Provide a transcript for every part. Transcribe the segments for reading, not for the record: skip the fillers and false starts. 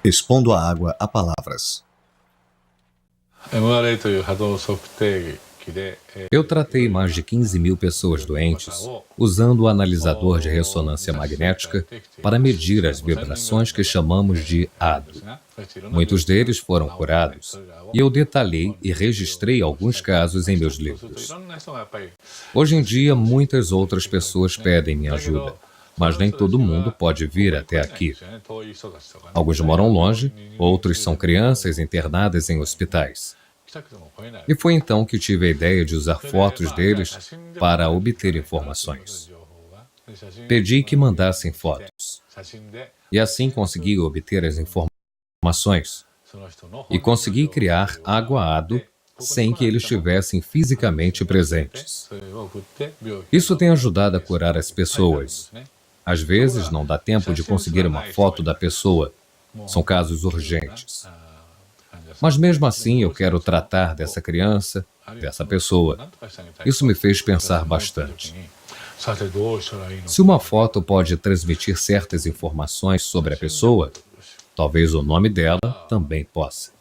Respondo à água a palavras. Eu tratei mais de 15 mil pessoas doentes usando o analisador de ressonância magnética para medir as vibrações que chamamos de ADO. Muitos deles foram curados e eu detalhei e registrei alguns casos em meus livros. Hoje em dia, muitas outras pessoas pedem minha ajuda, mas nem todo mundo pode vir até aqui. Alguns moram longe, outros são crianças internadas em hospitais. E foi então que tive a ideia de usar fotos deles para obter informações. Pedi que mandassem fotos. E assim consegui obter as informações. E consegui criar água ADO sem que eles estivessem fisicamente presentes. Isso tem ajudado a curar as pessoas. Às vezes não dá tempo de conseguir uma foto da pessoa. São casos urgentes. Mas mesmo assim eu quero tratar dessa criança, dessa pessoa. Isso me fez pensar bastante. Se uma foto pode transmitir certas informações sobre a pessoa, talvez o nome dela também possa.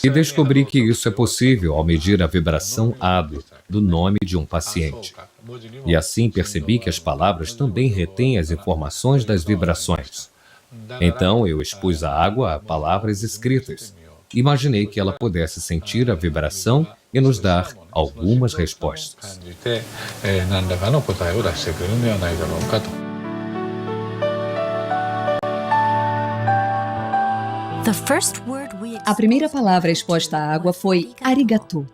E descobri que isso é possível ao medir a vibração ADO do nome de um paciente. E assim percebi que as palavras também retêm as informações das vibrações. Então eu expus a água a palavras escritas. Imaginei que ela pudesse sentir a vibração e nos dar algumas respostas. A primeira palavra exposta à água foi arigato.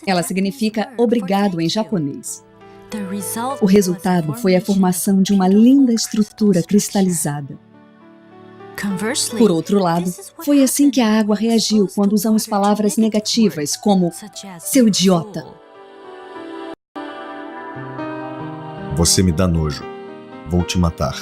Ela significa obrigado em japonês. O resultado foi a formação de uma linda estrutura cristalizada. Por outro lado, foi assim que a água reagiu quando usamos palavras negativas, como seu idiota. Você me dá nojo. Vou te matar.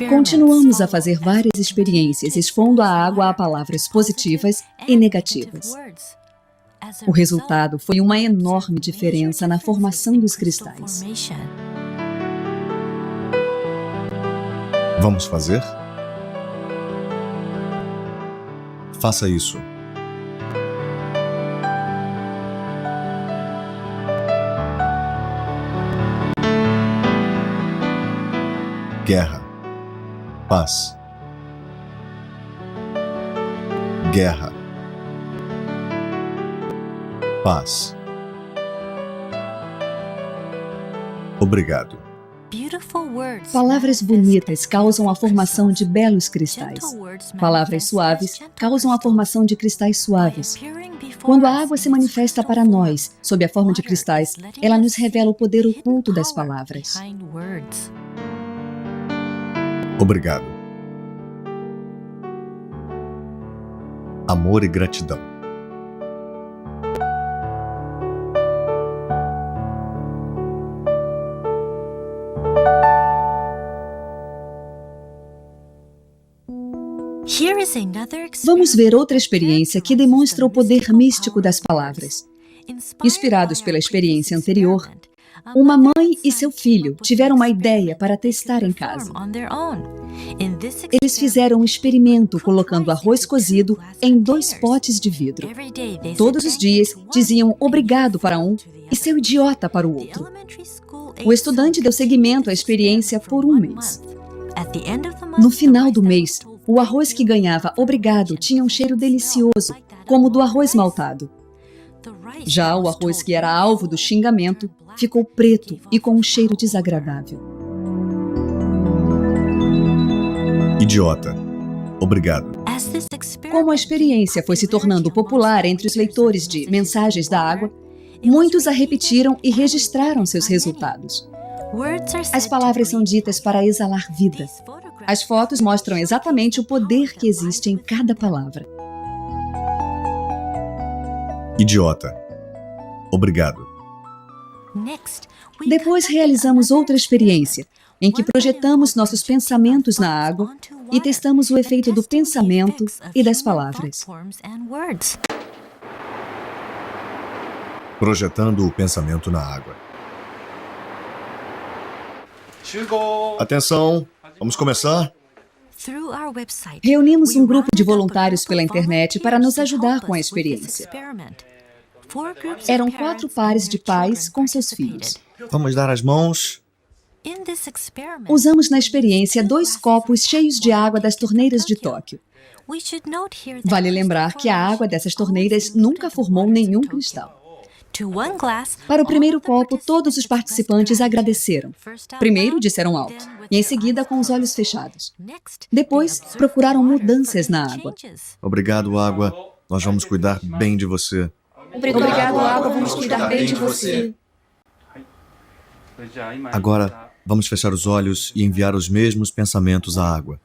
Continuamos a fazer várias experiências expondo a água a palavras positivas e negativas. O resultado foi uma enorme diferença na formação dos cristais. Vamos fazer? Faça isso. Guerra. Paz. Guerra. Paz. Obrigado. Palavras bonitas causam a formação de belos cristais. Palavras suaves causam a formação de cristais suaves. Quando a água se manifesta para nós, sob a forma de cristais, ela nos revela o poder oculto das palavras. Obrigado. Amor e gratidão. Vamos ver outra experiência que demonstra o poder místico das palavras. Inspirados pela experiência anterior, uma mãe e seu filho tiveram uma ideia para testar em casa. Eles fizeram um experimento colocando arroz cozido em 2 potes de vidro. Todos os dias diziam obrigado para um e seu idiota para o outro. O estudante deu seguimento à experiência por 1 mês. No final do mês, o arroz que ganhava obrigado tinha um cheiro delicioso, como o do arroz maltado. Já o arroz que era alvo do xingamento ficou preto e com um cheiro desagradável. Idiota. Obrigado. Como a experiência foi se tornando popular entre os leitores de Mensagens da Água, muitos a repetiram e registraram seus resultados. As palavras são ditas para exalar vida. As fotos mostram exatamente o poder que existe em cada palavra. Idiota. Obrigado. Depois realizamos outra experiência, em que projetamos nossos pensamentos na água e testamos o efeito do pensamento e das palavras. Projetando o pensamento na água. Atenção, vamos começar? Reunimos um grupo de voluntários pela internet para nos ajudar com a experiência. Eram 4 pares de pais com seus filhos. Vamos dar as mãos. Usamos na experiência 2 copos cheios de água das torneiras de Tóquio. Vale lembrar que a água dessas torneiras nunca formou nenhum cristal. Para o primeiro copo, todos os participantes agradeceram. Primeiro disseram alto, e em seguida com os olhos fechados. Depois, procuraram mudanças na água. Obrigado, água. Nós vamos cuidar bem de você. Obrigado, água. Vamos cuidar bem de você. Agora, vamos fechar os olhos e enviar os mesmos pensamentos à água.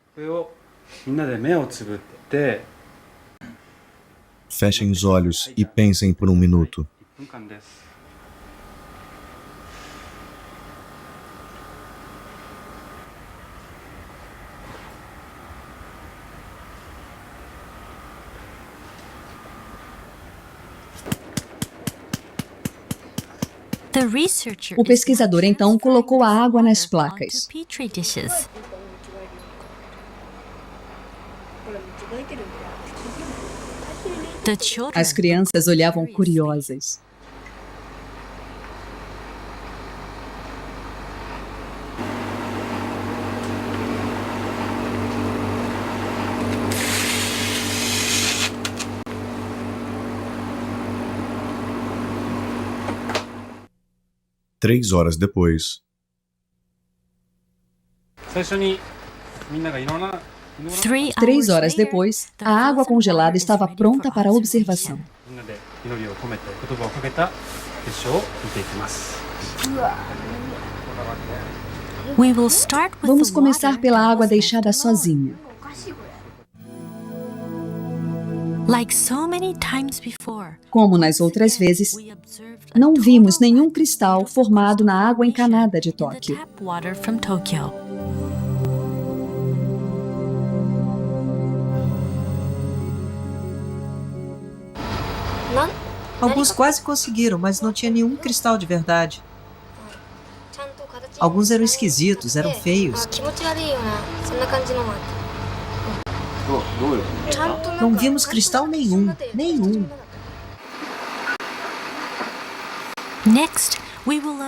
Fechem os olhos e pensem por um minuto. O pesquisador então colocou a água nas placas. As crianças olhavam curiosas. Três horas depois. 3 horas depois, a água congelada estava pronta para observação. Vamos começar pela água deixada sozinha. Como nas outras vezes, não vimos nenhum cristal formado na água encanada de Tóquio. Alguns quase conseguiram, mas não tinha nenhum cristal de verdade. Alguns eram esquisitos, eram feios. Não vimos cristal nenhum, nenhum.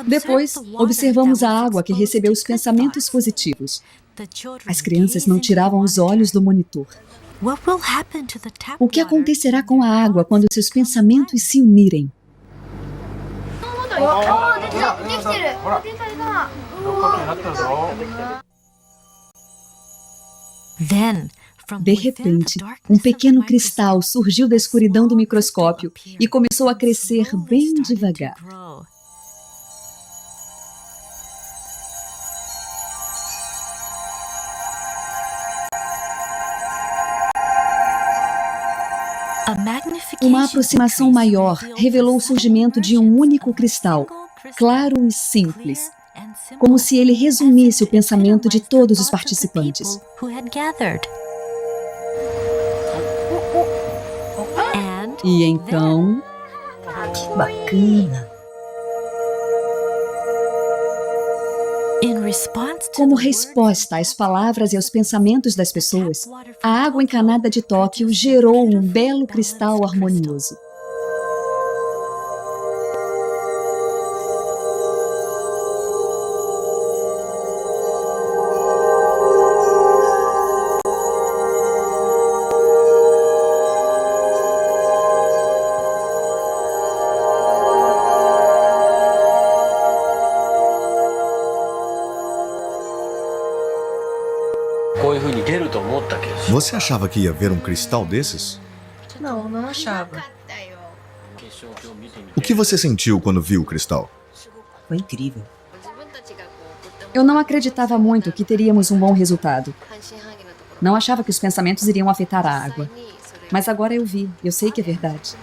Depois, observamos a água que recebeu os pensamentos positivos. As crianças não tiravam os olhos do monitor. O que acontecerá com a água quando seus pensamentos se unirem? De repente, um pequeno cristal surgiu da escuridão do microscópio e começou a crescer bem devagar. Uma aproximação maior revelou o surgimento de um único cristal, claro e simples, como se ele resumisse o pensamento de todos os participantes. E então... Que bacana! Como resposta às palavras e aos pensamentos das pessoas, a água encanada de Tóquio gerou um belo cristal harmonioso. Você achava que ia ver um cristal desses? Não, não achava. O que você sentiu quando viu o cristal? Foi incrível. Eu não acreditava muito que teríamos um bom resultado. Não achava que os pensamentos iriam afetar a água. Mas agora eu vi, eu sei que é verdade.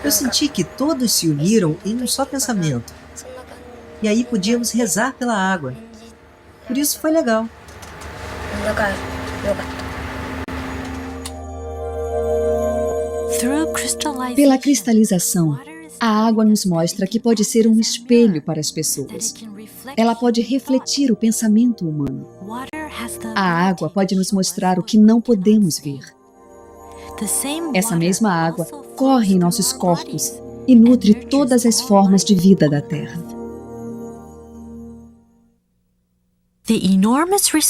Eu senti que todos se uniram em um só pensamento. E aí podíamos rezar pela água. Por isso foi legal. Pela cristalização, a água nos mostra que pode ser um espelho para as pessoas. Ela pode refletir o pensamento humano. A água pode nos mostrar o que não podemos ver. Essa mesma água corre em nossos corpos e nutre todas as formas de vida da Terra.